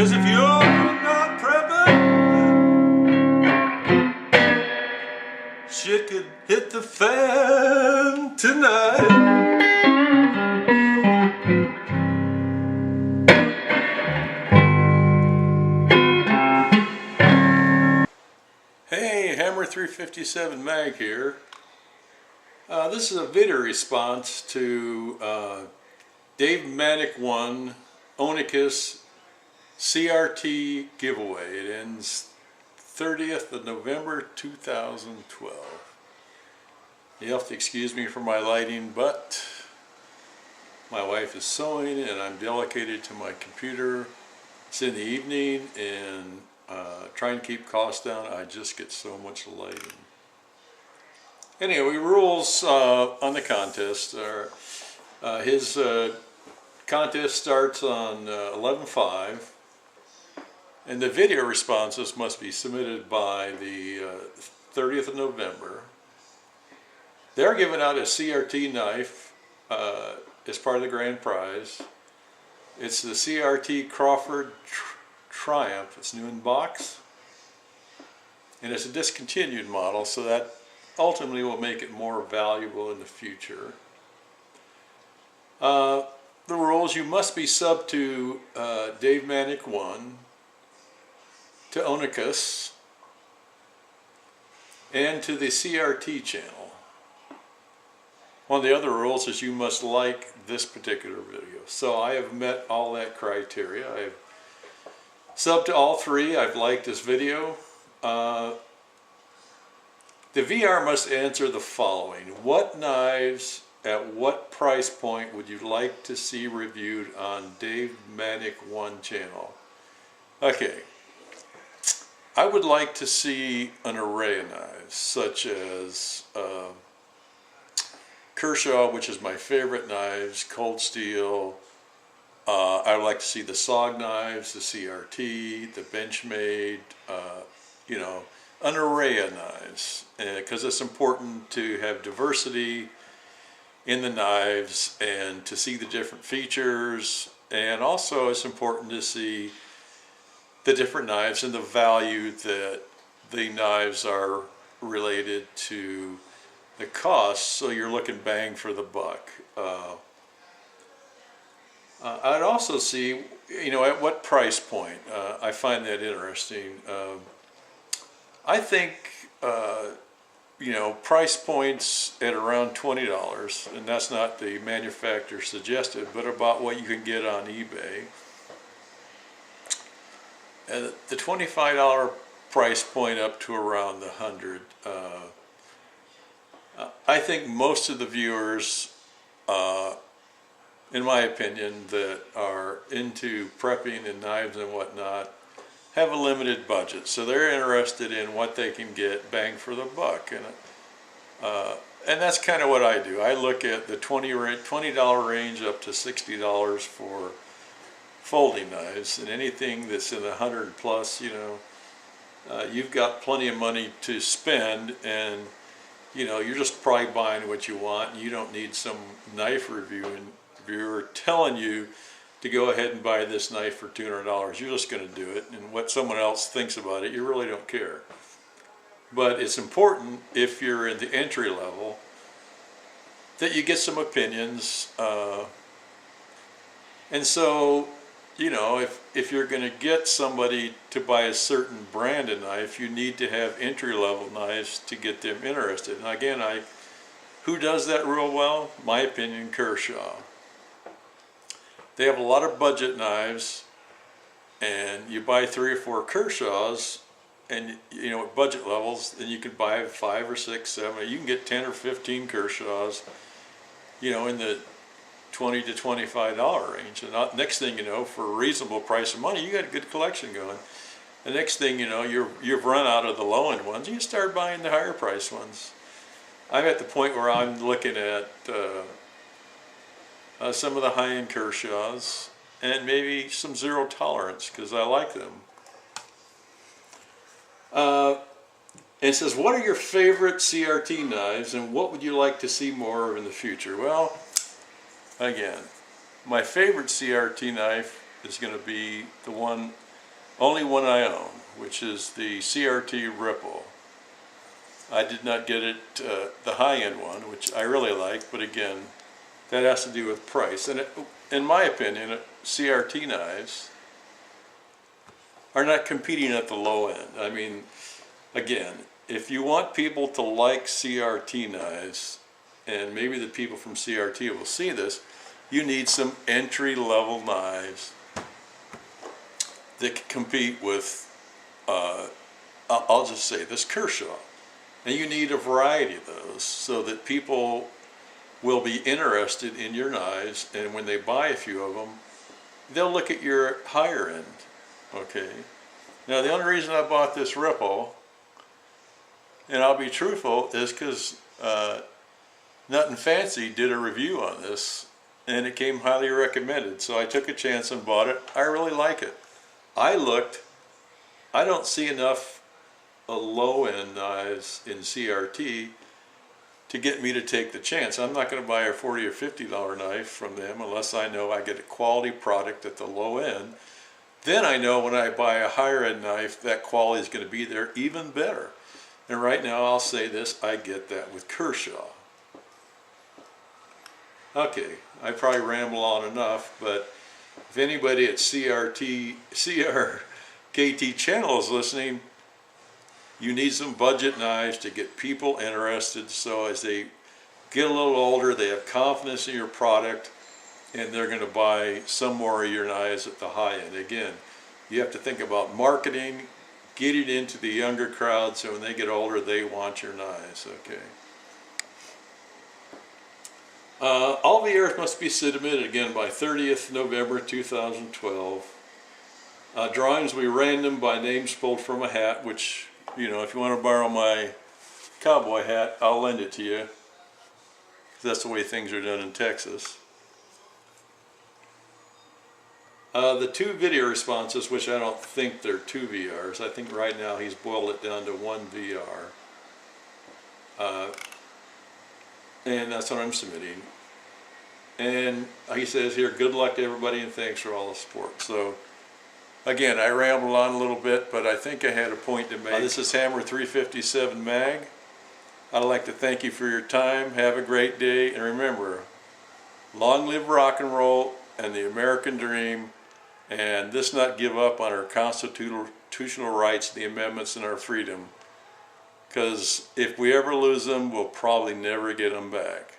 'Cause if you're not prepping, shit could hit the fan tonight. Hey, Hammer 357 Mag here. This is a video response to Davematic1 Onikuss CRKT giveaway. It ends 30th of November 2012. You have to excuse me for my lighting, but my wife is sewing and I'm dedicated to my computer. It's in the evening and trying to keep costs down. I just get so much lighting. Anyway, rules on the contest are his contest starts on 11/5, and the video responses must be submitted by the 30th of November. They're giving out a CRT knife as part of the grand prize. It's the CRT Crawford Triumph. It's new in box, and it's a discontinued model, so that ultimately will make it more valuable in the future. The rules: you must be sub to Davematic1, to Onikuss, and to the CRT channel. One of the other rules is you must like this particular video. So I have met all that criteria. I've subbed to all three. I've liked this video. The VR must answer the following: what knives at what price point would you like to see reviewed on Davematic1 channel? Okay, I would like to see an array of knives, such as Kershaw, which is my favorite knives, cold steel. I would like to see the SOG knives, the CRT, the Benchmade, you know, an array of knives, because it's important to have diversity in the knives and to see the different features, and also it's important to see the different knives and the value that the knives are related to the cost, so you're looking bang for the buck. I'd also see, you know, at what price point. I find that interesting. I think, you know, price points at around $20, and that's not the manufacturer suggested, but about what you can get on eBay. And the $25 price point up to around the $100. I think most of the viewers, in my opinion, that are into prepping and knives and whatnot, have a limited budget, so they're interested in what they can get bang for the buck, and that's kind of what I do. I look at the $20 range up to $60 for folding knives, and anything that's in the 100 plus, you know, you've got plenty of money to spend, and you know, you're just probably buying what you want, and you don't need some knife reviewer telling you to go ahead and buy this knife for $200. You're just going to do it, and what someone else thinks about it, you really don't care. But it's important, if you're in the entry level, that you get some opinions. And so, you know, if you're going to get somebody to buy a certain brand of knife, you need to have entry level knives to get them interested. And again, who does that real well? My opinion, Kershaw. They have a lot of budget knives, and you buy 3 or 4 Kershaws, and you know, at budget levels, then you can buy 5 or 6, 7. You can get 10 or 15 Kershaws, you know, in the $20 to $25 range. And next thing you know, for a reasonable price of money, you got a good collection going. The next thing you know, you've run out of the low end ones. You start buying the higher price ones. I'm at the point where I'm looking at some of the high-end Kershaws, and maybe some zero tolerance, because I like them. It says, what are your favorite CRT knives, and what would you like to see more of in the future? Well, again, my favorite CRT knife is going to be the one only one I own, which is the CRT Ripple. I did not get it, the high-end one, which I really like, but again, that has to do with price. And in my opinion, CRT knives are not competing at the low end. I mean, again, if you want people to like CRT knives, and maybe the people from CRT will see this, you need some entry-level knives that can compete with, I'll just say this, Kershaw. And you need a variety of those so that people will be interested in your knives, and when they buy a few of them, they'll look at your higher end, okay? Now, the only reason I bought this Ripple, and I'll be truthful, is because Nothing Fancy did a review on this, and it came highly recommended, so I took a chance and bought it. I really like it. I don't see enough low-end knives in CRT to get me to take the chance. I'm not going to buy a $40 or $50 knife from them unless I know I get a quality product at the low end. Then I know when I buy a higher end knife, that quality is going to be there even better. And right now I'll say this, I get that with Kershaw. Okay, I probably ramble on enough, but if anybody at CRKT channel is listening, you need some budget knives to get people interested, so as they get a little older, they have confidence in your product, and they're going to buy some more of your knives at the high end. Again, you have to think about marketing, getting into the younger crowd, so when they get older, they want your knives, okay? All viewers must be submitted again by 30th November 2012. Drawings will be random by names pulled from a hat, which, you know, if you want to borrow my cowboy hat, I'll lend it to you. That's the way things are done in Texas. The 2 video responses, which I don't think they're 2 VRs. I think right now he's boiled it down to 1 VR. And that's what I'm submitting. And he says here, good luck to everybody and thanks for all the support. So again, I rambled on a little bit, but I think I had a point to make. This is Hammer 357 Mag. I'd like to thank you for your time. Have a great day. And remember, long live rock and roll and the American dream. And let's not give up on our constitutional rights, the amendments, and our freedom. Because if we ever lose them, we'll probably never get them back.